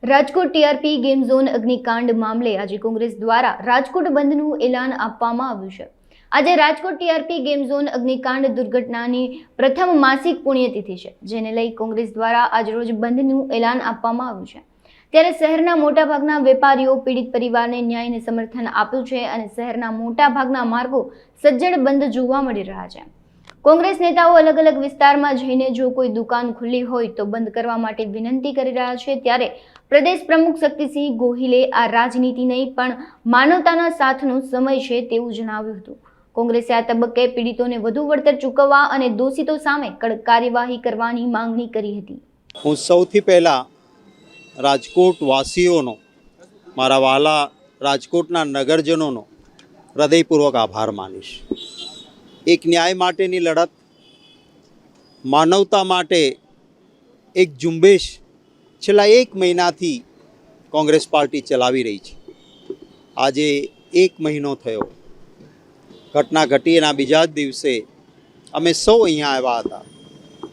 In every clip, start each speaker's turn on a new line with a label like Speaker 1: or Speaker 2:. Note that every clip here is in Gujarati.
Speaker 1: રાજકોટ ટીઆરપી ગેમ ઝોન અગ્નિકાંડ મામલે આજે કોંગ્રેસ દ્વારા રાજકોટ બંધનું એલાન આપવામાં આવ્યું છે। આજે રાજકોટ ટીઆરપી ગેમ ઝોન અગ્નિકાંડ દુર્ઘટનાની પ્રથમ માસિક પુણ્યતિથિ છે, જેને લઈ કોંગ્રેસ દ્વારા આજરોજ બંધનું એલાન આપવામાં આવ્યું છે। ત્યારે શહેરના મોટાભાગના વેપારીઓ પીડિત પરિવારને ન્યાયને સમર્થન આપ્યું છે અને શહેરના મોટાભાગના માર્ગો સજ્જડ બંધ જોવા મળી રહ્યા છે। કોંગ્રેસ નેતાઓ અલગ અલગ વિસ્તારમાં જઈને જો કોઈ દુકાન ખુલ્લી હોય તો બંધ કરવા માટે વિનંતી કરી રહ્યા છે। ત્યારે પ્રદેશ પ્રમુખ શક્તિસિંહ ગોહિલે આ રાજનીતિ નહીં પણ માનવતાના સાથનો સમય છે તેવું જણાવ્યું હતું। કોંગ્રેસે આ તબક્કે પીડિતોને વધુ વળતર ચૂકવવા અને દોષિતો સામે કડક કાર્યવાહી કરવાની માંગણી કરી હતી।
Speaker 2: હું સૌથી પહેલા રાજકોટ વાસીઓનો, મારા વાલા રાજકોટના નગરજનોનો હૃદયપૂર્વક આભાર માનીશ। એક ન્યાય માટેની લડત, માનવતા માટે એક ઝુંબેશ છેલ્લા 1 મહિનાથી કોંગ્રેસ પાર્ટી ચલાવી રહી છે। આજે 1 મહિનો થયો, ઘટના ઘટી એના બીજા જ દિવસે અમે સૌ અહીંયા આવ્યા હતા।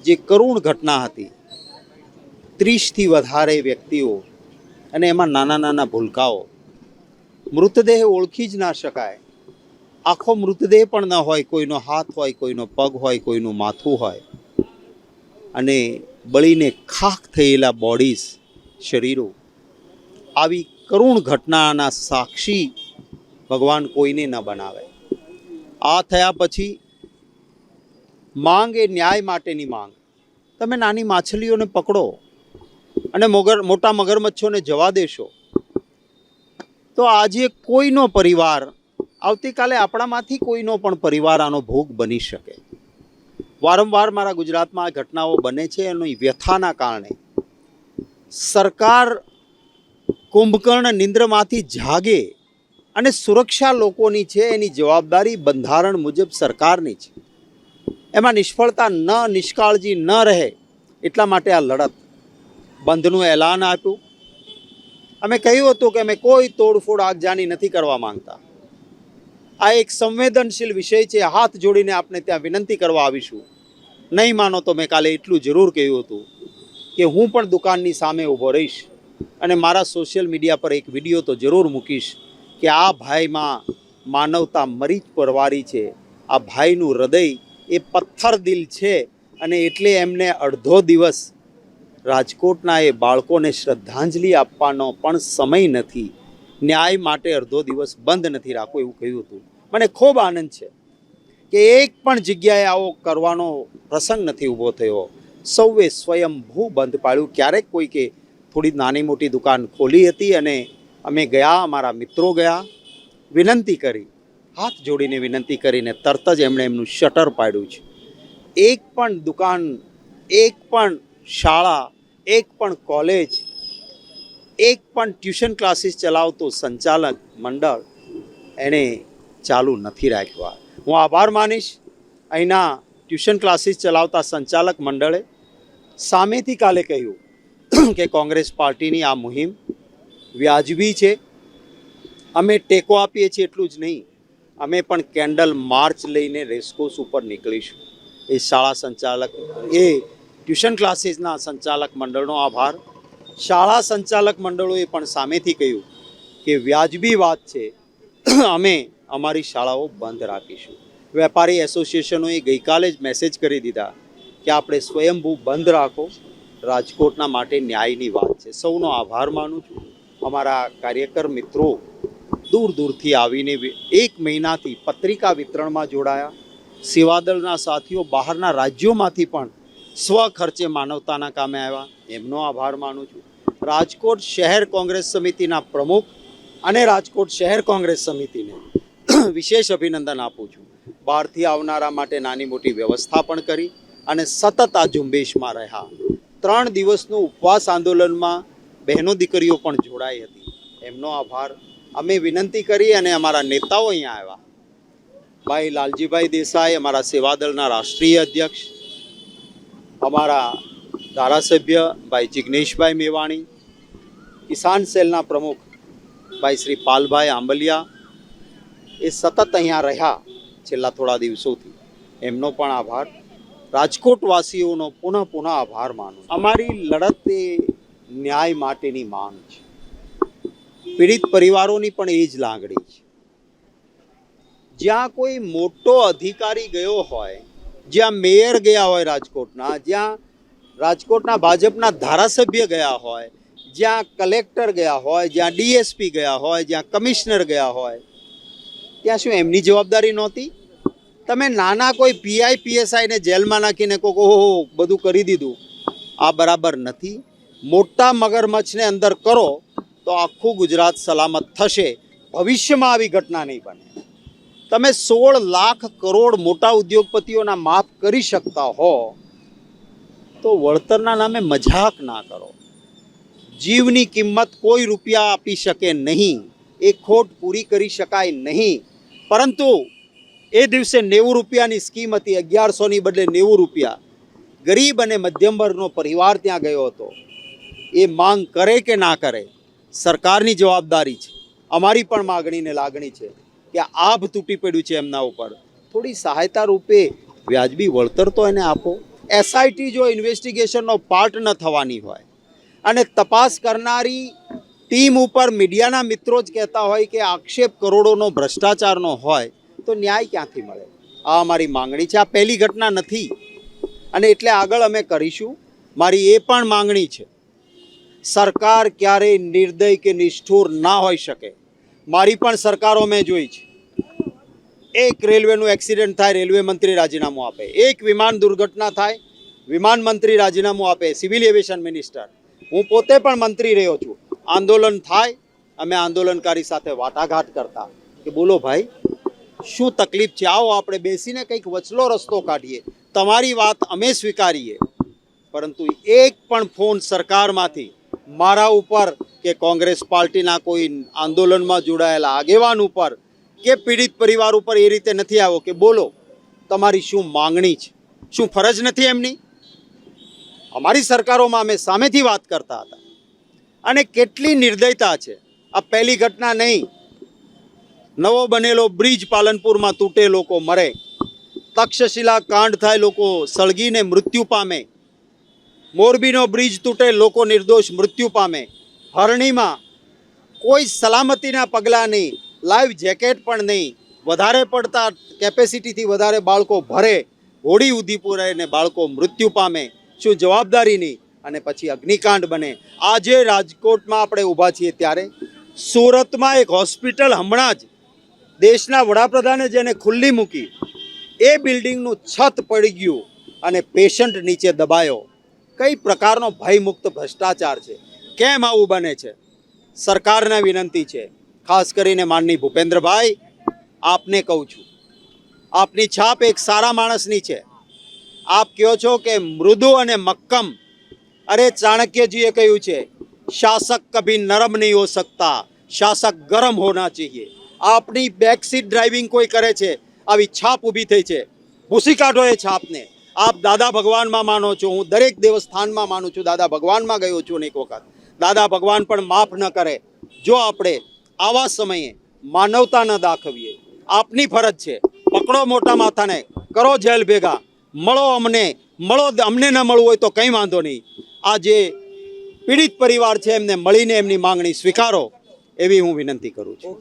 Speaker 2: જે કરુણ ઘટના હતી, 30થી વધારે વ્યક્તિઓ અને એમાં નાના નાના ભૂલકાઓ, મૃતદેહ ઓળખી જ ના શકાય। આખો મૃતદેહ પણ ન હોય, કોઈનો હાથ હોય, કોઈનો પગ હોય, કોઈનું માથું હોય, અને બળીને ખાખ થયેલા બોડીઝ, શરીરો। આવી કરુણ ઘટનાના સાક્ષી ભગવાન કોઈને ન બનાવે। આ થયા પછી માંગ એ ન્યાય માટેની માંગ। તમે નાની માછલીઓને પકડો અને મોટા મગરમચ્છોને જવા દેશો તો આજે કોઈનો પરિવાર, આવતીકાલે આપણામાંથી કોઈનો પણ પરિવાર આનો ભોગ બની શકે। વારંવાર મારા ગુજરાતમાં આ ઘટનાઓ બને છે, એની વ્યથાના કારણે સરકાર કુંભકર્ણ નિંદ્રમાંથી જાગે અને સુરક્ષા લોકોની છે, એની જવાબદારી બંધારણ મુજબ સરકારની છે। એમાં નિષ્ફળતા નિષ્કાળજી ન રહે એટલા માટે આ લડત, બંધનું એલાન આપ્યું। અમે કહ્યું હતું કે અમે કોઈ તોડફોડ આગજાની નથી કરવા માંગતા। આ એક સંવેદનશીલ વિષય છે, હાથ જોડીને આપણે ત્યાં વિનંતી કરવા આવીશું। નહીં માનો તો મેં કાલે એટલું જરૂર કહ્યું હતું કે હું પણ દુકાનની સામે ઊભો રહીશ અને મારા સોશિયલ મીડિયા પર એક વિડીયો તો જરૂર મૂકીશ કે આ ભાઈમાં માનવતા મરી જ પરવારી છે। આ ભાઈનું હૃદય એ પથ્થર દિલ છે અને એટલે એમને અડધો દિવસ રાજકોટના એ બાળકોને શ્રદ્ધાંજલિ આપવાનો પણ સમય નથી, ન્યાય માટે અડધો દિવસ બંધ નથી રાખવો એવું કહ્યું હતું। મને ખૂબ આનંદ છે કે એક પણ જગ્યાએ આવો કરવાનો પ્રસંગ નથી ઊભો થયો। સૌએ સ્વયંભૂ બંધ પાડ્યું। ક્યારેક કોઈકે થોડી નાની મોટી દુકાન ખોલી હતી અને અમે ગયા, અમારા મિત્રો ગયા, વિનંતી કરી, હાથ જોડીને વિનંતી કરીને તરત જ એમણે એમનું શટર પાડ્યું છે। એક પણ દુકાન, એક પણ શાળા, એક પણ કોલેજ, એક પણ ટ્યુશન ક્લાસીસ ચલાવતો સંચાલક મંડળ એણે ચાલુ નથી રાખ્યા। હું આભાર માનીશ અહીંના ટ્યુશન ક્લાસીસ ચલાવતા સંચાલક મંડળે સામેથી કાલે કહ્યું કે કોંગ્રેસ પાર્ટીની આ મુહિમ વ્યાજબી છે, અમે ટેકો આપીએ છીએ એટલું જ નહીં, અમે પણ કેન્ડલ માર્ચ લઈને રેસકોર્સ ઉપર નીકળીશું। એ શાળા સંચાલક, એ ટ્યુશન ક્લાસીસના સંચાલક મંડળનો આભાર। શાળા સંચાલક મંડળોએ પણ સામેથી કહ્યું કે વ્યાજબી વાત છે, અમે અમારી શાળાઓ બંધ રાખીશું। વેપારી એસોસિએશનોએ ગઈકાલે જ મેસેજ કરી દીધા કે આપણે સ્વયંભૂ બંધ રાખો, રાજકોટના માટે ન્યાયની વાત છે। સૌનો આભાર માનું છું। અમારા કાર્યકર મિત્રો દૂર દૂરથી આવીને 1 મહિનાથી પત્રિકા વિતરણમાં જોડાયા। સેવાદળના સાથીઓ બહારના રાજ્યોમાંથી પણ સ્વખર્ચે માનવતાના કામે આવ્યા, એમનો આભાર માનું છું। રાજકોટ શહેર કોંગ્રેસ સમિતિના પ્રમુખ અને રાજકોટ શહેર કોંગ્રેસ સમિતિને વિશેષ અભિનંદન આપું છું। બહારથી આવનારા માટે નાની મોટી વ્યવસ્થા પણ કરી અને સતત આ ઝુંબેશમાં રહ્યા। 3 દિવસનું ઉપવાસ આંદોલનમાં બહેનો દીકરીઓ પણ જોડાઈ હતી, એમનો આભાર। અમે વિનંતી કરી અને અમારા નેતાઓ અહીંયા આવ્યા। ભાઈ લાલજીભાઈ દેસાઈ, અમારા સેવાદળના રાષ્ટ્રીય અધ્યક્ષ, અમારા ધારાસભ્ય ભાઈ જિગ્નેશભાઈ મેવાણી, કિસાન સેલના પ્રમુખ ભાઈ શ્રી પાલભાઈ આંબલિયા, એ સતત અહીંયા રહ્યા છેલ્લા થોડા દિવસોથી, એમનો પણ આભાર। રાજકોટવાસીઓનો પુનઃ આભાર માનું। અમારી લડત એ ન્યાય માટેની માંગ છે. પીડિત પરિવારોની પણ એ જ લાગણી છે. જ્યાં કોઈ મોટો અધિકારી ગયો હોય, જ્યાં મેયર ગયા હોય રાજકોટના, જ્યાં રાજકોટના ભાજપના ધારાસભ્ય ગયા હોય, જ્યાં કલેક્ટર ગયા હોય, જ્યાં ડીએસપી ગયા હોય, જ્યાં કમિશનર ગયા હોય, ત્યાં શું એમની જવાબદારી નહોતી? તમે નાના કોઈ પીઆઈ પીએસઆઈને જેલમાં નાખીને કહો ઓહો બધું કરી દીધું, આ બરાબર નથી. મોટા મગરમચ્છને અંદર કરો તો આખું ગુજરાત સલામત થશે. ભવિષ્યમાં આવી ઘટના નહીં બને. તમે 16 લાખ કરોડ મોટા ઉદ્યોગપતિઓના માફ કરી શકતા હો તો વળતરના નામે મજાક ના કરો. જીવની કિંમત કોઈ રૂપિયા આપી શકે નહીં, એ ખોટ પૂરી કરી શકાય નહીં. પરંતુ એ દિવસે 90 રૂપિયાની સ્કીમ હતી, 1100ની બદલે 90 રૂપિયા. ગરીબ અને મધ્યમ વર્ગનો પરિવાર ત્યાં ગયો હતો. એ માંગ કરે કે ના કરે, સરકારની જવાબદારી છે. અમારી પણ માગણીને લાગણી છે કે આભ તૂટી પડ્યું છે એમના ઉપર, થોડી સહાયતા રૂપે વ્યાજબી વળતર તો એને આપો. એસઆઈટી જો ઇન્વેસ્ટિગેશનનો પાર્ટ ન થવાની હોય અને તપાસ કરનારી ટીમ ઉપર મીડિયાના મિત્રો જ કહેતા હોય કે આક્ષેપ કરોડોનો ભ્રષ્ટાચારનો હોય તો ન્યાય ક્યાંથી મળે? આ અમારી માંગણી છે. આ પહેલી ઘટના નથી અને એટલે આગળ અમે કરીશું. મારી એ પણ માંગણી છે, સરકાર ક્યારેય નિર્દય કે નિષ્ઠુર ના હોઈ શકે. મારી પણ સરકારો મેં જોઈ છે. એક રેલવેનું એક્સિડન્ટ થાય, રેલવે મંત્રી રાજીનામું આપે. એક વિમાન દુર્ઘટના થાય, વિમાન મંત્રી રાજીનામું આપે, સિવિલ એવિએશન મિનિસ્ટર. હું પોતે પણ મંત્રી રહ્યો છું. આંદોલન થાય, અમે આંદોલનકારી સાથે વાટાઘાટ કરતા કે બોલો ભાઈ શું તકલીફ છે, આવો આપણે બેસીને કંઈક વચલો રસ્તો કાઢીએ, તમારી વાત અમે સ્વીકારીએ. પરંતુ એક પણ ફોન સરકારમાંથી મારા ઉપર કે કોંગ્રેસ પાર્ટીના કોઈ આંદોલનમાં જોડાયેલા આગેવાન ઉપર કે પીડિત પરિવાર ઉપર એ રીતે નથી આવ્યો કે બોલો તમારી શું માંગણી છે, શું ફરજ નથી એમની? અમારી સરકારોમાં અમે સામેથી વાત કરતા હતા. અને કેટલી નિર્દયતા છે. આ પહેલી ઘટના નહીં. નવો બનેલો બ્રિજ પાલનપુરમાં તૂટે, લોકો મરે. તક્ષશિલા કાંડ થાય, લોકો સળગીને મૃત્યુ પામે. મોરબીનો બ્રિજ તૂટે, લોકો નિર્દોષ મૃત્યુ પામે. હરણીમાં કોઈ સલામતીના પગલાં નહીં, લાઈવ જેકેટ પણ નહીં, વધારે પડતા કેપેસિટીથી વધારે બાળકો ભરે, હોડી ઊંધી પૂરાય ને બાળકો મૃત્યુ પામે. શું જવાબદારી નહીં? અને પછી અગ્નિકાંડ બને. આજે રાજકોટમાં આપણે ઊભા છીએ ત્યારે સુરતમાં એક હોસ્પિટલ હમણાં જ દેશના વડાપ્રધાને જેને ખુલ્લી મૂકી, એ બિલ્ડિંગનું છત પડી ગયું અને પેશન્ટ નીચે દબાયો. કઈ પ્રકારનો ભયમુક્ત ભ્રષ્ટાચાર છે? કેમ આવું બને છે? સરકારને વિનંતી છે, ખાસ કરીને માનની ભૂપેન્દ્રભાઈ, આપને કહું છું, આપની છાપ એક સારા માણસની છે. આપ કહો છો કે મૃદુ અને મક્કમ. અરે ચાણક્યજીએ કહ્યું છે શાસક કભી નરમ નહીં હો સકતા, શાસક ગરમ હોના चाहिए. આપની બેકસીટ ડ્રાઇવિંગ કોઈ કરે છે, આવી છાપ ઊભી થઈ છે. ભૂસી કાઢો એ છાપને. આપ દાદા ભગવાનમાં માનો છો, હું દરેક દેવસ્થાનમાં માનું છું, દાદા ભગવાનમાં ગયો છું અનેક વખત. દાદા ભગવાન પણ માફ ન કરે જો આપણે આવા સમયે માનવતા ન દાખવીએ. આપની ફરજ છે, પકડો મોટા માથાને, કરો જેલ ભેગા, મળો અમને ન મળવું હોય તો કંઈ વાંધો નહીં. આ જે પીડિત પરિવાર છે એમને મળીને એમની માંગણી સ્વીકારો એવી હું વિનંતી કરું છું.